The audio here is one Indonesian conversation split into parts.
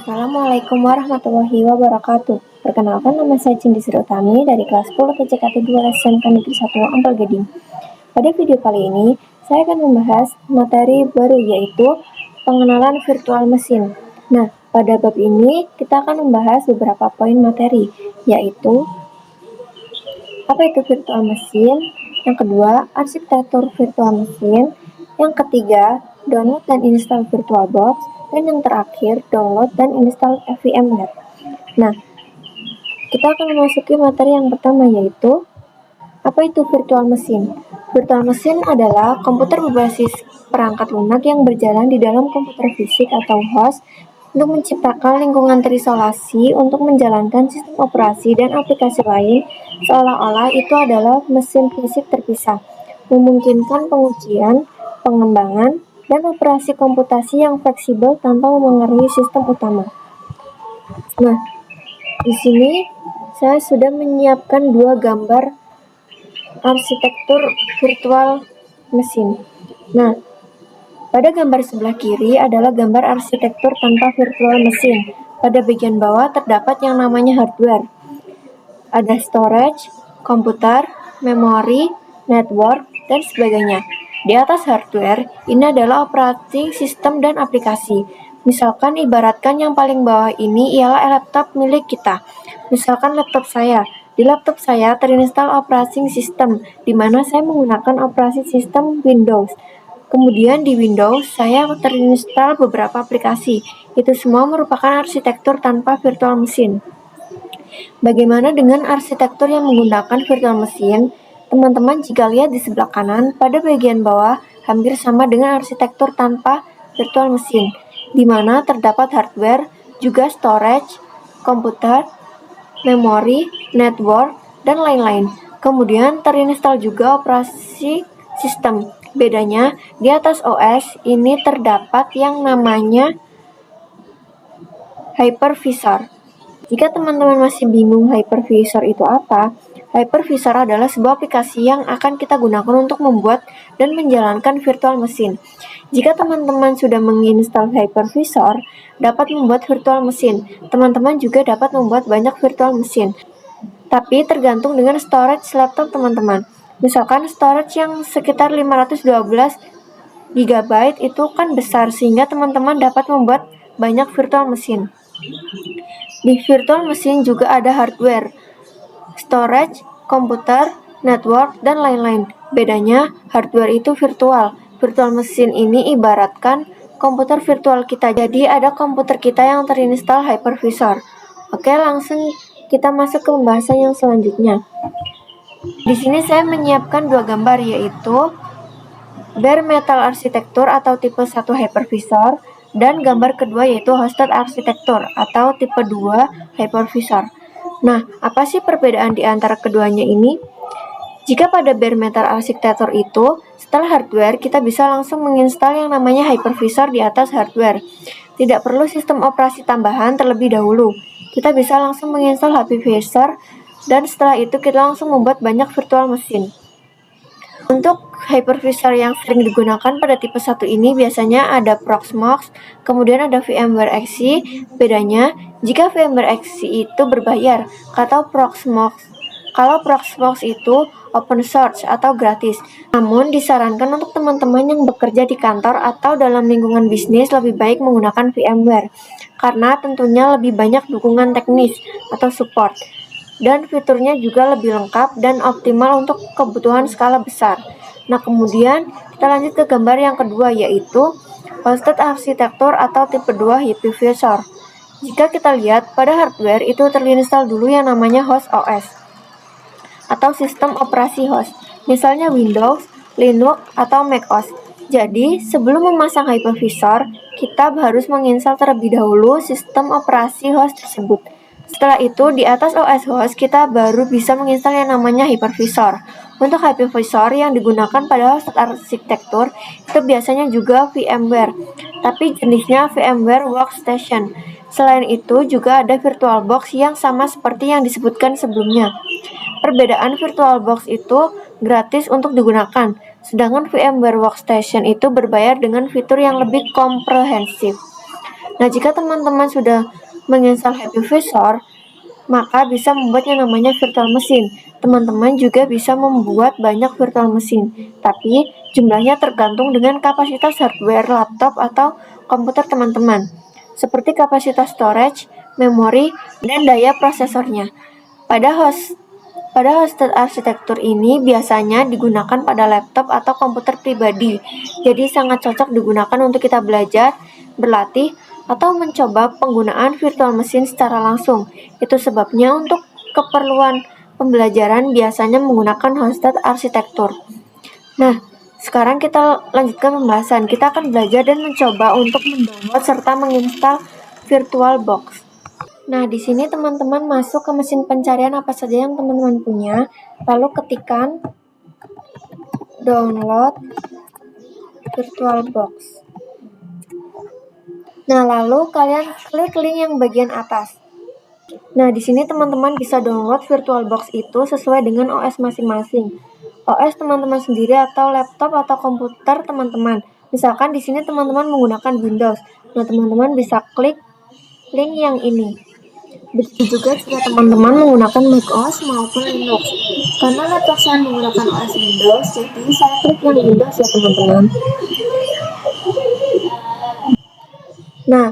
Assalamualaikum warahmatullahi wabarakatuh. Perkenalkan, nama saya Cindy Sri Utami dari kelas 10 PJKT 2 SMK Negeri 1 Ampel Gading. Pada video kali ini, saya akan membahas materi baru yaitu pengenalan virtual mesin. Nah, pada bab ini kita akan membahas beberapa poin materi, yaitu apa itu virtual mesin, yang kedua, arsitektur virtual mesin, yang ketiga, download dan install VirtualBox, dan yang terakhir, download dan install VMware. Nah, kita akan memasuki materi yang pertama, yaitu apa itu virtual mesin. Virtual mesin adalah komputer berbasis perangkat lunak yang berjalan di dalam komputer fisik atau host untuk menciptakan lingkungan terisolasi untuk menjalankan sistem operasi dan aplikasi lain seolah-olah itu adalah mesin fisik terpisah, memungkinkan pengujian, pengembangan, dan operasi komputasi yang fleksibel tanpa memengaruhi sistem utama. Nah, di sini saya sudah menyiapkan dua gambar arsitektur virtual mesin. Nah, pada gambar sebelah kiri adalah gambar arsitektur tanpa virtual mesin. Pada bagian bawah terdapat yang namanya hardware. Ada storage, komputer, memori, network, dan sebagainya. Di atas hardware, ini adalah operating system dan aplikasi. Misalkan ibaratkan yang paling bawah ini ialah laptop milik kita. Misalkan laptop saya. Di laptop saya terinstall operating system, di mana saya menggunakan operasi sistem Windows. Kemudian di Windows, saya terinstall beberapa aplikasi. Itu semua merupakan arsitektur tanpa virtual mesin. Bagaimana dengan arsitektur yang menggunakan virtual mesin? Teman-teman jika lihat di sebelah kanan, pada bagian bawah hampir sama dengan arsitektur tanpa virtual mesin, di mana terdapat hardware, juga storage, komputer, memori, network, dan lain-lain. Kemudian terinstall juga operasi sistem. Bedanya, di atas OS ini terdapat yang namanya hypervisor. Jika teman-teman masih bingung hypervisor itu apa, hypervisor adalah sebuah aplikasi yang akan kita gunakan untuk membuat dan menjalankan virtual mesin. Jika teman-teman sudah menginstal hypervisor, dapat membuat virtual mesin. Teman-teman juga dapat membuat banyak virtual mesin. Tapi tergantung dengan storage laptop teman-teman. Misalkan storage yang sekitar 512 GB itu kan besar, sehingga teman-teman dapat membuat banyak virtual mesin. Di virtual mesin juga ada hardware, storage, komputer, network, dan lain-lain. Bedanya, hardware itu virtual. Virtual mesin ini ibaratkan komputer virtual kita. Jadi ada komputer kita yang terinstall hypervisor. Oke, langsung kita masuk ke pembahasan yang selanjutnya. Di sini saya menyiapkan dua gambar, yaitu bare metal arsitektur atau tipe 1 hypervisor, dan gambar kedua yaitu hosted arsitektur atau tipe 2 hypervisor. Nah, apa sih perbedaan di antara keduanya ini? Jika pada bare metal arsitektur itu, setelah hardware kita bisa langsung menginstal yang namanya hypervisor di atas hardware. Tidak perlu sistem operasi tambahan terlebih dahulu. Kita bisa langsung menginstal hypervisor dan setelah itu kita langsung membuat banyak virtual mesin. Untuk hypervisor yang sering digunakan pada tipe 1 ini biasanya ada Proxmox, kemudian ada VMware XC. Bedanya, jika VMware XC itu berbayar, atau Proxmox. Kalau Proxmox itu open source atau gratis. Namun disarankan untuk teman-teman yang bekerja di kantor atau dalam lingkungan bisnis lebih baik menggunakan VMware, karena tentunya lebih banyak dukungan teknis atau support. Dan fiturnya juga lebih lengkap dan optimal untuk kebutuhan skala besar. Nah, kemudian kita lanjut ke gambar yang kedua, yaitu hosted arsitektur atau tipe 2 hypervisor. Jika kita lihat pada hardware itu terinstall dulu yang namanya host OS atau sistem operasi host, misalnya Windows, Linux, atau macOS. Jadi, sebelum memasang hypervisor, kita harus menginstal terlebih dahulu sistem operasi host tersebut. Setelah itu, di atas OS host, kita baru bisa menginstal yang namanya hypervisor. Untuk hypervisor yang digunakan pada host arsitektur, itu biasanya juga VMware, tapi jenisnya VMware Workstation. Selain itu, juga ada VirtualBox yang sama seperti yang disebutkan sebelumnya. Perbedaan VirtualBox itu gratis untuk digunakan, sedangkan VMware Workstation itu berbayar dengan fitur yang lebih komprehensif. Nah, jika teman-teman sudah menginstal Hypervisor, maka bisa membuat yang namanya virtual machine. Teman-teman juga bisa membuat banyak virtual machine, tapi jumlahnya tergantung dengan kapasitas hardware laptop atau komputer teman-teman, seperti kapasitas storage, memori, dan daya prosesornya. Pada hosted arsitektur ini biasanya digunakan pada laptop atau komputer pribadi, jadi sangat cocok digunakan untuk kita belajar, berlatih, atau mencoba penggunaan virtual machine secara langsung. Itu sebabnya untuk keperluan pembelajaran biasanya menggunakan hosted arsitektur. Nah, sekarang kita lanjutkan pembahasan. Kita akan belajar dan mencoba untuk mendownload serta menginstal VirtualBox. Nah, di sini teman-teman masuk ke mesin pencarian apa saja yang teman-teman punya, lalu ketikkan download VirtualBox. Nah, lalu kalian klik link yang bagian atas. Nah, di sini teman-teman bisa download VirtualBox itu sesuai dengan OS masing-masing. OS teman-teman sendiri atau laptop atau komputer teman-teman. Misalkan di sini teman-teman menggunakan Windows. Nah, teman-teman bisa klik link yang ini. Begitu juga jika teman-teman menggunakan macOS maupun Linux. Karena laptop saya menggunakan OS Windows, jadi saya klik yang Windows ya teman-teman. Nah,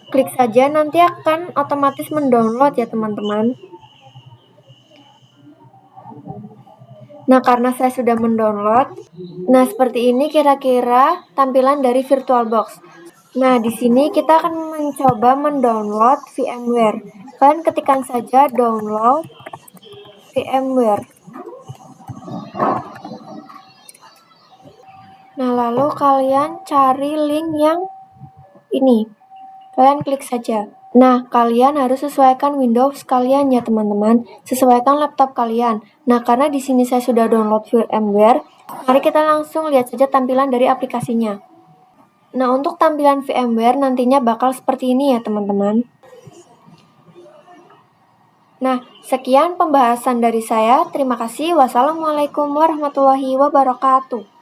klik saja, nanti akan otomatis mendownload ya teman-teman. Nah, karena saya sudah mendownload, nah seperti ini kira-kira tampilan dari VirtualBox. Nah, di sini kita akan mencoba mendownload VMware. Kalian ketikkan saja download VMware. Nah, lalu kalian cari link yang ini. Kalian klik saja. Nah, kalian harus sesuaikan Windows kalian ya teman-teman. Sesuaikan laptop kalian. Nah, karena di sini saya sudah download VMware, mari kita langsung lihat saja tampilan dari aplikasinya. Nah, untuk tampilan VMware nantinya bakal seperti ini ya teman-teman. Nah, sekian pembahasan dari saya. Terima kasih. Wassalamualaikum warahmatullahi wabarakatuh.